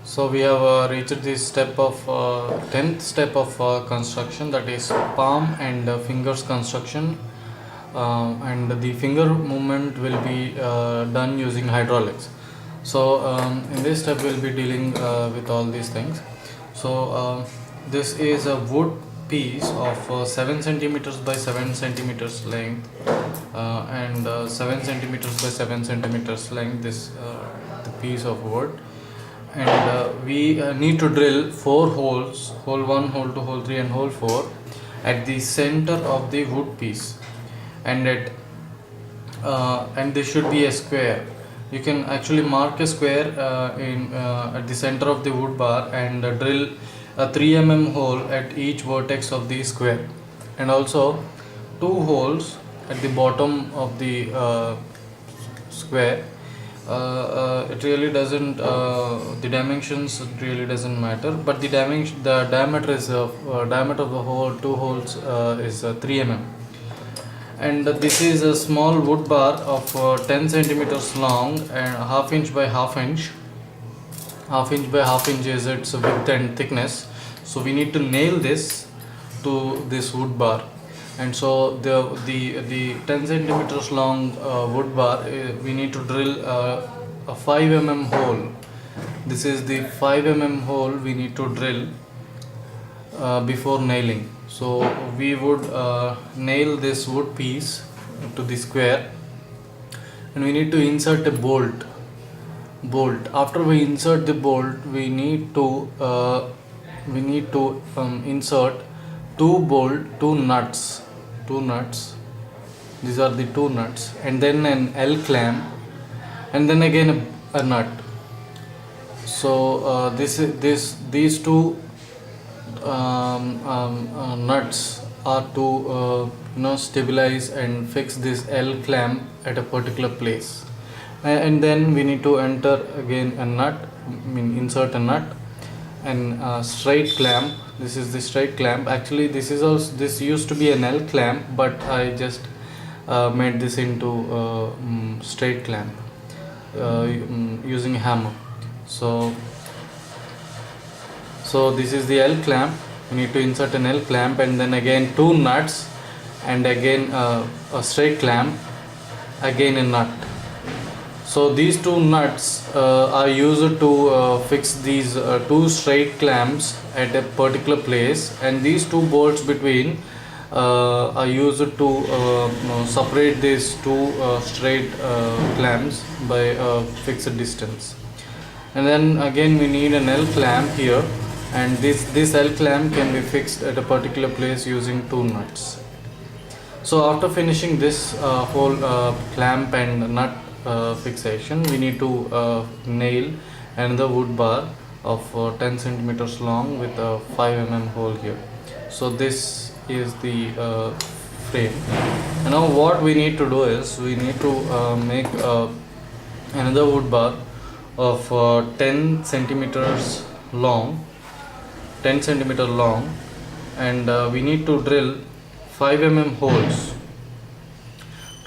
So we have reached this step of 10th step of construction, that is palm and fingers construction, and the finger movement will be done using hydraulics. So in this step we'll be dealing with all these things. So this is a wood piece of 7 centimeters by 7 centimeters length, and 7 centimeters by 7 centimeters length, this the piece of wood. And we need to drill 4 holes, hole 1, hole 2, hole 3 and hole 4 at the center of the wood piece, and this should be a square. You can actually mark a square at the center of the wood bar and drill a 3 mm hole at each vertex of the square, and also 2 holes at the bottom of the square. It really doesn't, the dimensions really doesn't matter, but the diameter is diameter of the whole 2 holes is 3 mm. And this is a small wood bar of 10 centimeters long and half inch by half inch. Half inch by half inch is its width and thickness. So we need to nail this to this wood bar, and so the 10 centimeters long wood bar, we need to drill a 5 mm hole. This is the 5 mm hole we need to drill before nailing. So we would nail this wood piece to the square, and we need to insert a bolt. After we insert the bolt, we need to insert two nuts. These are the 2 nuts, and then an L clamp, and then again a nut. So these two nuts are to stabilize and fix this L clamp at a particular place. And then we need to enter again a nut, insert a nut, and straight clamp. This is the straight clamp. Actually this used to be an L clamp, but I just made this into straight clamp using a hammer. So this is the L clamp. We need to insert an L clamp, and then again 2 nuts, and again a straight clamp, again a nut. So these 2 nuts are used to fix these 2 straight clamps at a particular place, and these 2 bolts between are used to separate these 2 straight clamps by a fixed distance. And then again we need an L clamp here, and this L clamp can be fixed at a particular place using 2 nuts. So after finishing this whole clamp and nut fixation, we need to nail another wood bar of 10 centimeters long with a 5 mm hole here. So this is the frame. And now what we need to do is we need to make another wood bar of 10 centimeters long, and we need to drill 5 mm holes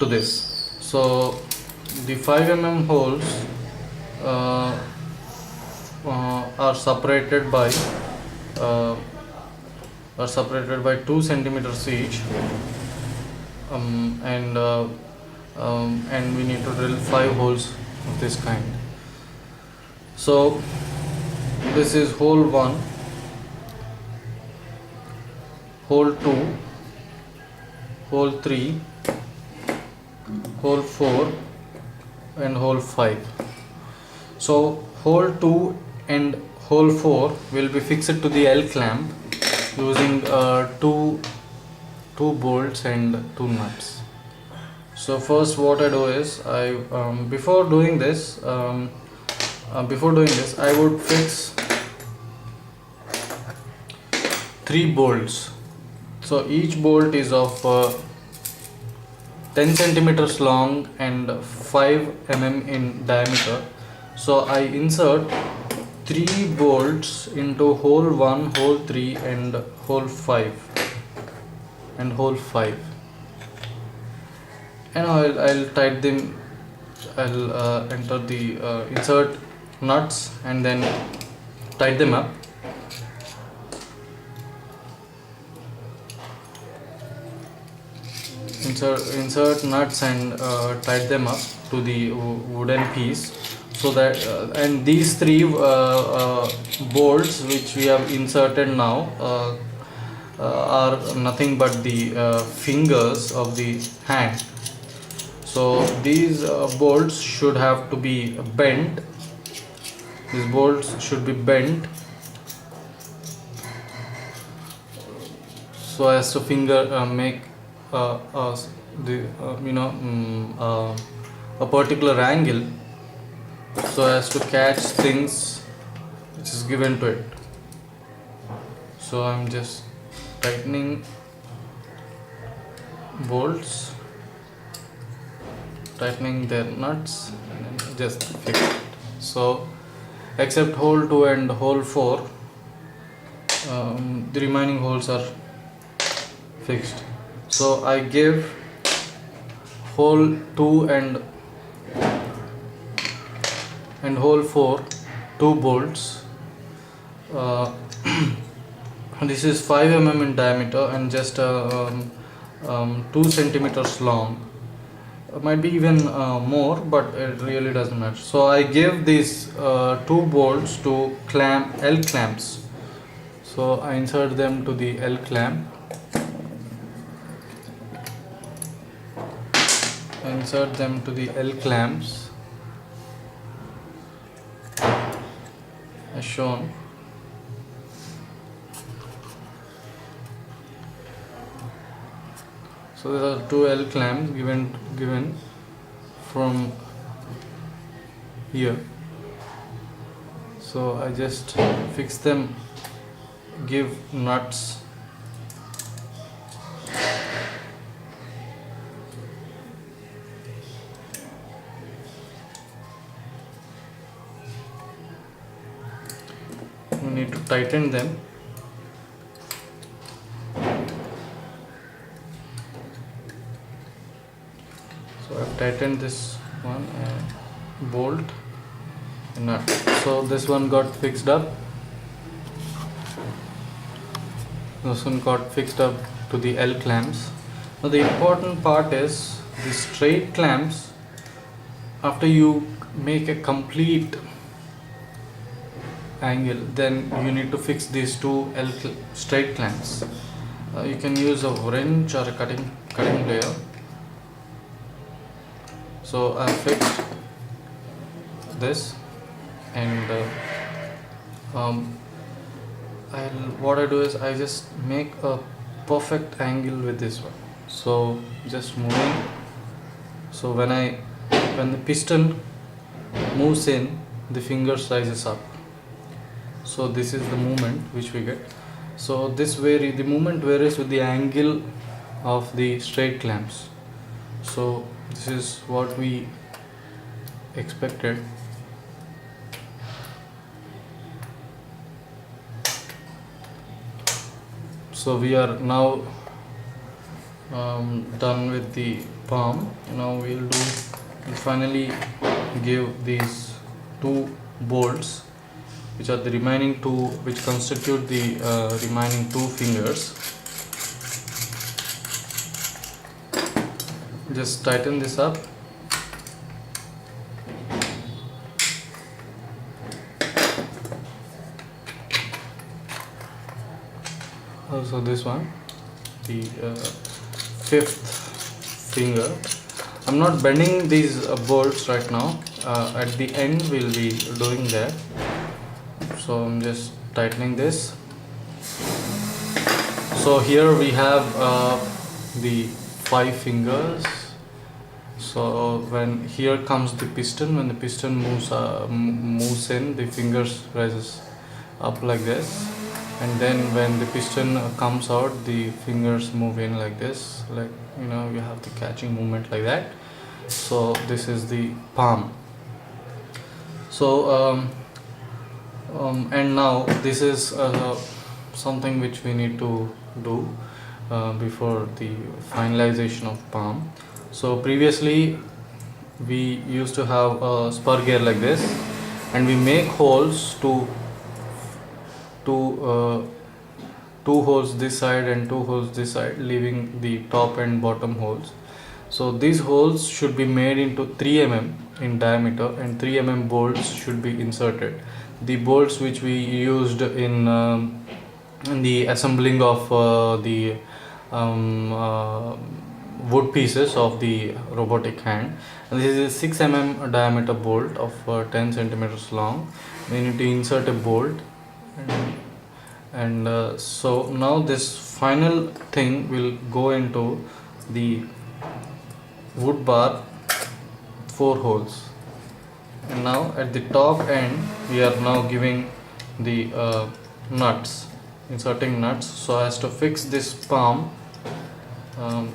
to this. So the 5 mm holes are separated by 2 centimeters each, and we need to drill 5 holes of this kind. So this is hole 1, hole 2, hole 3, hole 4 and hole 5. So hole 2 and hole 4 will be fixed to the L clamp using two bolts and 2 nuts. So first what I do is before doing this I would fix 3 bolts. So each bolt is of 10 centimeters long and 5 mm in diameter. So I insert 3 bolts into hole 1, hole 3 and hole 5 and hole 5, and I'll tight them. I'll enter the insert nuts and then tight them up. Insert nuts and tight them up to the wooden piece, so that and these three bolts which we have inserted now are nothing but the fingers of the hand. So these bolts should have to be bent. These bolts should be bent so as to make the a particular angle, so as to catch things which is given to it. So I'm just tightening bolts, tightening their nuts, and then just fix it. So except hole 2 and hole 4, the remaining holes are fixed. So I give hole 2 and hole 4 2 bolts. This is 5 mm in diameter and just 2 centimeters long. Might be even more, but it really doesn't matter. So I give these 2 bolts to L clamps. So I insert them to the L clamp. Insert them to the L clamps as shown. So there are 2 L clamps given from here. So I just fix them, give nuts. We need to tighten them. So I've tightened this one and bolt and nut. So this one got fixed up. This one got fixed up to the L clamps. Now the important part is the straight clamps. After you make a complete angle, then you need to fix these 2 straight clamps. You can use a wrench or a cutting player. So I fixed this, and what I do is I just make a perfect angle with this one. So just moving. So when the piston moves in, the fingers rises up. So this is the movement which we get. So the movement varies with the angle of the straight clamps. So this is what we expected. So we are now done with the palm. Now we'll finally give these 2 bolts, which are the remaining 2, which constitute the remaining 2 fingers. Just tighten this up. Also this one, the 5th finger. I'm not bending these bolts right now. At the end we'll be doing that. So I'm just tightening this. So here we have the 5 fingers. So when here comes the piston, when the piston moves in, the fingers rises up like this, and then when the piston comes out, the fingers move in like this, like you have the catching movement like that. So this is the palm. So and now this is something which we need to do before the finalization of palm. So previously we used to have a spur gear like this, and we make holes to two holes this side and two holes this side, leaving the top and bottom holes. So these holes should be made into 3 mm in diameter, and 3 mm bolts should be inserted. The bolts which we used in the assembling of the wood pieces of the robotic hand. And this is a 6 mm diameter bolt of 10 centimeters long. We need to insert a bolt, and so now this final thing will go into the wood bar 4 holes. And now at the top end we are now giving the nuts, inserting nuts so as to fix this palm. um,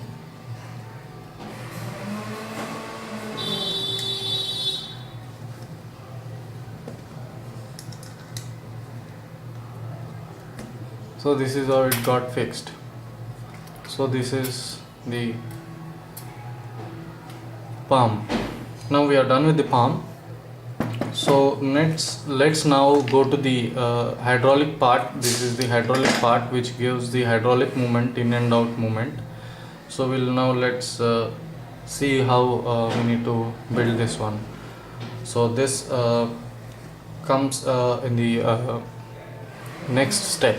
so this is how it got fixed. So this is the palm. Now we are done with the palm. So let's now go to the hydraulic part. This is the hydraulic part which gives the hydraulic movement, in and out movement. So let's see how we need to build this one. So this comes in the next step.